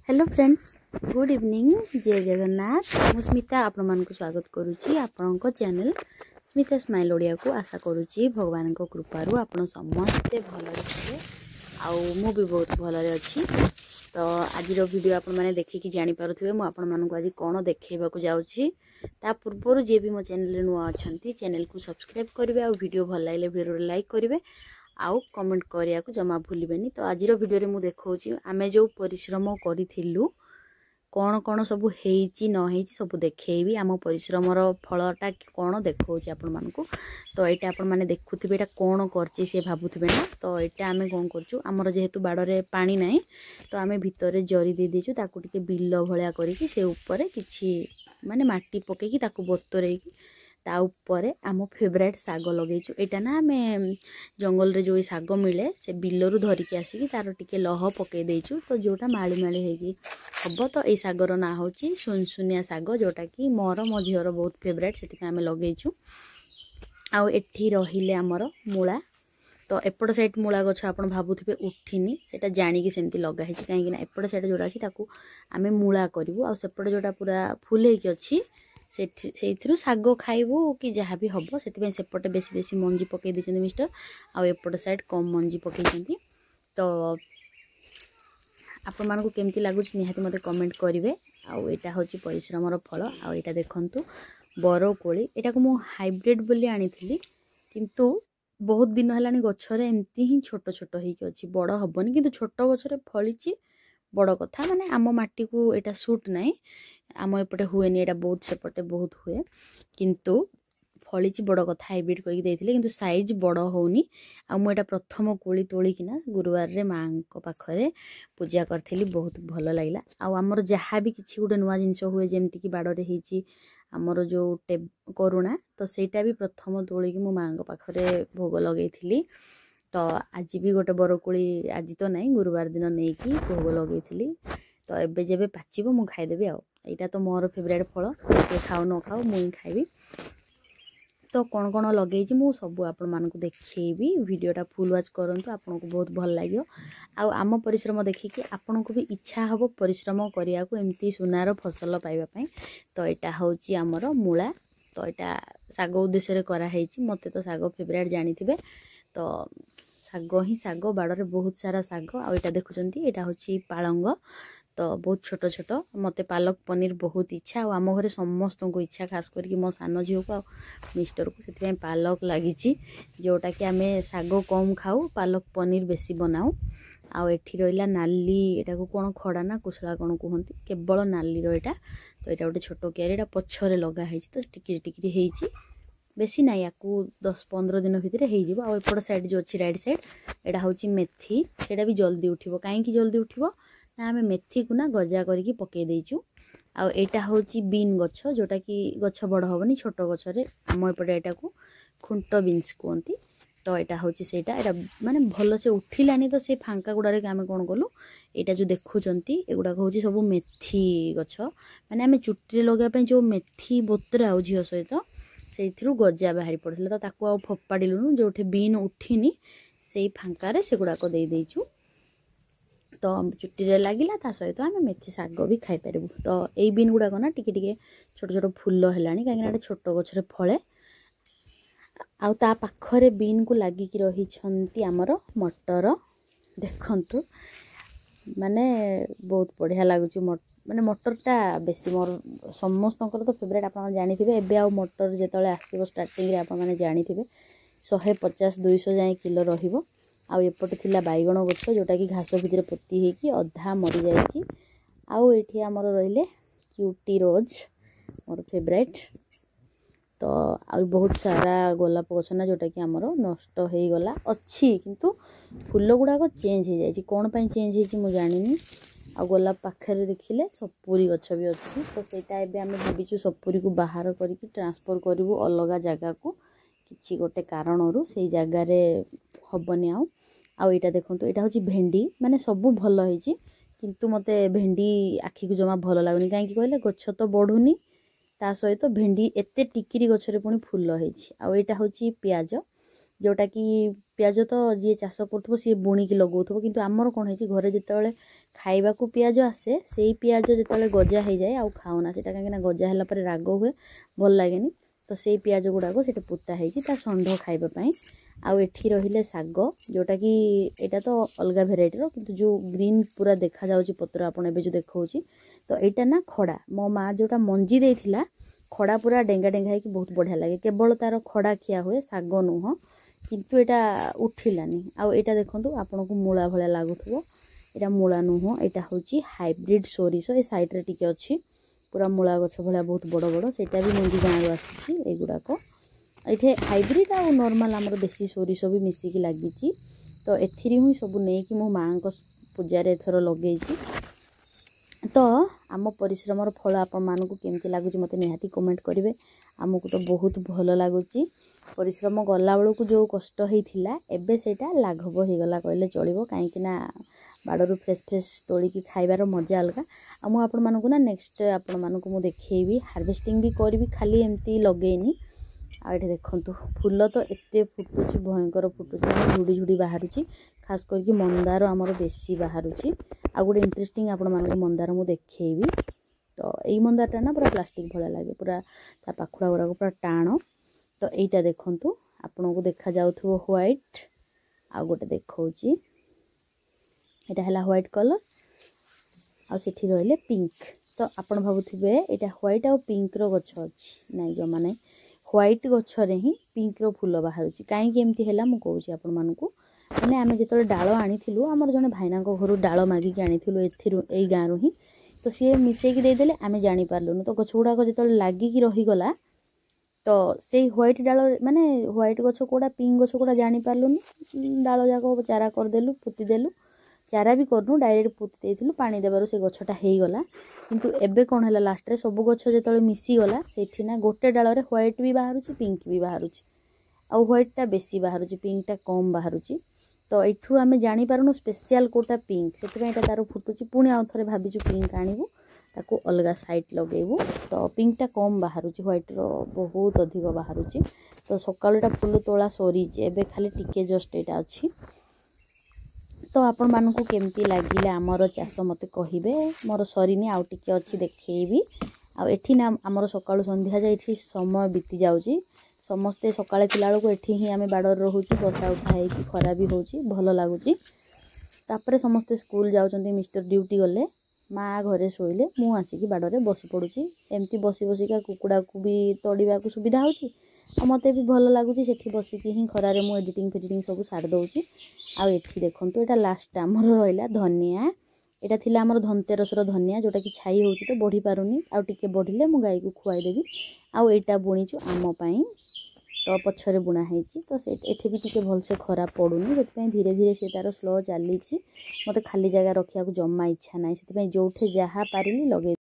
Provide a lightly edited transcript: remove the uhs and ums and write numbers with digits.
Hello friends, good evening. जय जगन्नाथ। मु स्मिता आपण स्वागत करुच्ची आपण चैनल स्मिता स्माइल ओडिया को। आशा करुच्ची भगवान को कृपारू आपण समस्ते भल थे आउ मु भी बहुत भल अच्छी। तो आज वीडियो आपण मैंने देखिकी जानीपारे मुझे आपण आज कौन देखा जाऊँगी। ता पूर्व जी भी मो चैनल नुआ अच्छा चैनल को सब्सक्राइब करेंगे आ वीडियो भल लगे वीडियो लाइक करेंगे आउ कमेंट करिया को जमा भूलिबेनी। तो आज वीडियो रे मु देखौची आमे जो परिश्रम करिथिलु कौन कौन सब हेइची न हेइची सब देखैबी। आम परिश्रम रो फलटा कौन देखौची आपण मानकु। तो एटा आपण माने देखुथिबे एटा कौन करची से भाबुथिबे ना। तो एटा आमे कोन करचु हमर जेहेतु बाडरे पानी नाही तो आमे भितरे जरी दे देचु ताकू टिके बिल्लो भलिया करिकि से ऊपर किछि माने माटी पकेकी ताकू बतरेकी ता ऊपर आम फेवरेट साग लगेचु। एटा ना आमे जंगल रे जो साग मिले से बिलरू धरिकी आसिकी तार टिके लह पके देचु। तो जोटा माली माली हेगी हब। तो ए सागर ना होची सुनसुनिया साग जोटा कि मोर मो झीर बहुत फेवरेट से आमे लगेचु। आउ एठी रहिले आमर मूला। तो एपट साइड मूला गछ आपण भाबुथिबे उठिनी सेटा जानिकी सेमती लगा हेछि काहे कि ना एपट साइड जोटा अछि ताकू आमे मूला करिवु। आउ सेपट जोटा पूरा फुल हेकी अछि से साग खाइबू कि जहाँ भी हम से सेपटे बेसी बेसी मंजी पकई देते मिस्टर आउ एपट साइड कम मंजी पकई। तो आपण मानकु केमती लागुच निहाती मते कमेंट करिवे। आउ एटा होची परिश्रमर फल। आउ एटा देखंतु बरकोली एटा को मु हाइब्रिड बोली आनीथिली किंतु बहुत दिन हलानी गछरे एमती ही छोट छोट हेकी अछि बड़ हबनी किंतु छोट गछरे फळीची बड़ कथा माने आम माटी को एटा सूट नाही आम एपटे हुएनी एटा बहुत सेपटे बहुत हुए किंतु फळीची बड़ कथा हाइब्रिड करके देथिले किंतु साइज बड़ होउनी। आ मु एटा प्रथम कोली तोली किना गुरुवार रे मां को पाखरे पूजा करथिली बहुत भलो लागला। आ हमर जहा भी किछि गुटे नुवा जिंस हुए जेमति कि बाडरे हेची हमर जो करुणा तो सेटा भी प्रथम तोली कि मु मां को पाखरे भोग लगेथिली। तो आज भी गोटे बरकोली आज तो नहीं गुरुवार दिन नहीं कि भोग लगेथिली। तो एबे जेबे पाचिबो मु खाइदेबी। आ एटा तो मोर फेवरेट फल के खाओ न खाओ मुई खाइबी। तो कौन कौन लगे मु सब आपण मानकु देखैबी। वीडियोटा फुल वाच करंतु आपन को बहुत भल लागियो। आ आम परिश्रम देखिके आपन को भी इच्छा हबो परिश्रम करिया को एमती सुनार फसल पाइबा पई। तो एटा होची हमर मूला। तो एटा साग उद्देश्य रे करा हेची मते तो साग फेवरेट जानिथिबे। तो साग ही साग बाडरे बहुत सारा साग। आ एटा देखुचंती एटा होची पालंग। तो बहुत छोट छोट मते पालक पनीर बहुत इच्छा आ आम घरे समस्त को इच्छा खास करके मो सान झील को मिस्टर को से पालक लगी जोटा कि आमे साग कम खाऊ पालक पनीर बेसी बनाऊ। आउ एठी रहिला नाली एटा को कोन खड़ा ना कुसला कोन कहंती केवल नाली रो एटा। तो एटा गोटे छोट क्यारी एटा पछरे लगा हेची तो टिकिरी टिकिरी हेची बेसी ना याकू 10-15 दिन भितर हेई जिवो। आ एपड साइड जो अछि राइट साइड एटा होची मेथी सेटा भी जल्दी उठिबो काहे कि जल्दी उठिबो ना आमे मेथी को ना गजा करके पके देइचु। आ एटा होची बीन गछ जोटा कि गछ बड़ हबनी छोट गछरे आम एपटे एटा को खुंट बीन्स कहंती। तो एटा होची सेटा एटा माने भलो से उठिलानी तो से फांका गुडारे आमे कोन कलु एटा जो देखुचंती एगुडा होची सब मेथी गछ माने आमे चुट्टी लगा पे जो मेथी बोतरा हो झियो सहित सेथिरु गजा बाहरी पड़थिला। तो ताकू आ फोपाडिलुनु जोठे बीन उठिनी सेई फांका रे सेगुडा को देई देइचु। तो चुट्टी रे लागिला ता सहित आमे मेथी साग भी खाई परबु। तो एई बीन गुडा को ना टिके टिके छोट छोट फुल्ल हेलानी काहे ना छोट गछरे फळे। आ ता पाखरे बीन को लागि कि रही छंती हमर मटर देखंतु माने बहुत बढ़िया लागुची। माने मटरटा बेसी मोर समस्तंकर तो फेवरेट आपन जानिथिबे। एबे आ मटर जेतले आसीबो स्टार्टिंग रे आपन माने जानिथिबे 150-200 जाय किलो रहिबो। आउ एपटे थिला बाइगण गछ जोटा कि घास भितर पोती हेकी अधा मरी जायछि। आउ एठी हमर रहिले क्यूटी रोज मोर फेवरेट। तो आ बहुत सारा गोलाप गछ ना जोटा कि हमर नष्ट हेई गला अछि किंतु फूल गुडा को चेंज हे जायछि कोन पई चेंज हेछि मु जानिनी। आ गोलाप पाखरे देखिले सपुरी गछ भी अछि। तो सेटा एबे हमें भाबिछु सपुरी को बाहर करके ट्रांसफर करिवु अलगा जगह को किछि गोटे कारणरू सेई जगह रे हबनी। आउ एटा देखंतु एटा होची भेंडी माने सबु भलो हेची किंतु मते भेंडी आखी को जमा भलो लागुनी काहे कि कहले गछ तो बढ़ुनी ता सहित भेंडी एते टिकिरी गछरे पुनी फुल्ल हेची। आउ एटा होची प्याज जोटा कि पियाज तो जी चाष कर सी बुणिकी लगौथबो किंतु आमर कौन है घरे जिते खाइबा को पियाज आसे से पियाज जिते गजा हो जाए आउ खाऊना से कहीं गजा है राग हुए भल लगे तो से पियाज गुड़ाक से पोता होता षंढ खाइबापी आउ एठी रहिले साग जोटा कि एटा तो अलग भेराइटर किंतु जो ग्रीन पूरा देखा जाउची पत्र आपन एबे जो देखौची तो एटा ना खड़ा मो माँ जोटा मंजी देथिला खड़ा पूरा डेंगा डेंगा है कि बहुत बढ़िया लगे केवल तार खड़ा खिया हुए साग नुह किंतु एटा उठिलानी आउ एटा देखंतु आपन को मूला भले लागुथबो एटा मूला नुह एटा होची हाइब्रिड सोरिष ए साइड रे टिके अछि पूरा मूला गछ भले बहुत बड़ बड़ सेटा भी मंजी गाँव आसी एगुड़ाक ये हाइब्रिड आ नॉर्मल आमर देसी सोरिष भी मिसिकी लगी तो एथिरी ही सब नहीं कि मो माँ को पूजार एथर लगे तो आम परिश्रमर फल आपण मानक केमती लगुच मत निहाती कमेंट करेंगे आमको तो बहुत भल लगुच परिश्रम गला बेलू जो कष्ट होता एबे सेटा लाघव हो गला कहले चलो कहीं बाड़ू फ्रेश फ्रेश तोलिकी खाइबार मजा अलग आ मु आपण मानक ना नेक्स्ट आपण मानक मु देखेबी हार्वेस्टिंग भी करी खाली एमती लगेनी आ ये देखंतु फूल तो एते फुटुची भयंकर फुटुची झुड़ी झुड़ी बाहर खास करके मंदार आमर बेसी बाहर आ गोटे इंटरेस्टिंग आपण मानक मंदार मु देखेबी तो यही मंदारटा ना पूरा प्लास्टिक भला लगे पूरा ता पाखुड़ा गुड़ाक पूरा टाण तो यहीटा देखंतु आपन को देखा जाउथबो व्हाइट आ गोटे देखौची एटा हला व्हाइट कलर आ सेठी रहले पिंक तो आपण भाबुथिबे एटा व्हाइट आ पिंक रो गछ अछि नै जो माने व्हाइट गछरे ही पिंक रो फूल बाहर कहीं एमती है मुझे कहूँ आपण मानक मैंने आम जो डाल आनीलु आमर जड़े भाईना घर डाल मागिक आनीलु ए गाँव ही तो सी मिसेक देदेले आम जापारूँ तो गछ गुड़ाक जो लगिकी रहीगला तो से व्हाइट डाल माने व्हाइट गछ कौड़ा पिंक गछ कौड़ा जापारूनी डाल जाक चारा करदेलु पोतीदेलु चारा भी करनु डायरेक्ट पोती देलु पानी देवर से गछटा होगला किंतु एबे कौन है लास्ट रे सब गछ जो मिसीगला से ना गोटे डाल रे व्हाइट भी बाहर पिंक भी बाहर आ व्हाइटा बेसी बाहर पिंकटा कम बाहर तो यू आम जापारूँ स्पेशल कोटा पिंक से तार फुटुची पुणी आउ थे भाविचु पिंक आणबू ताको अलग साइड लगेबू तो पिंकटा कम बाहर व्हाइट रो बहुत अधिक बाहर तो सकाळटा फुल तोला सरी एबे खाली टिके जस्ट एटा अच्छी तो आपण मानक केमती लगिले आमर चाष मते कहिबे मोर सरीनी आउ टिके अच्छी देखैबी आ एठी ना आमर सकाळु संध्या जाय एठी समय बीती जाउची समस्ते सकाळे थिला बेलू एठी ही आमे बाडर रहूची बसा उठा है कि खरा भी होची भल लागुची तापरे समस्ते स्कूल जाउचंती मिस्टर ड्यूटी गले माँ घरे शोइले मु आसिकी बाडरे बसी पड़ुची एमती बसी बसिका कुकुड़ा को भी तोड़ीबा को सुविधा होची आ मते भी भल लागुची सेठी बसिकी ही खरारे मु एडिटिंग फेडिटिंग सब सार दउची आ एठी देखंतु एटा लास्ट आमर रहिला धनिया एटा थिला आमर धनतेरसर धनिया जोटा कि छाई होची तो बढ़ी पारुनी आ टिके बढ़िले मु गाई को खुआई देबी आ एटा बुणीचु आम पई तो पछरे बुणा हेची तो से एठी भी टिके भल से खरा पडुनी सेति धीरे धीरे से तार स्लो चली मते खाली जगह रखिया को जम्मा इच्छा नाही सेति जोठे जहा पारिली लगे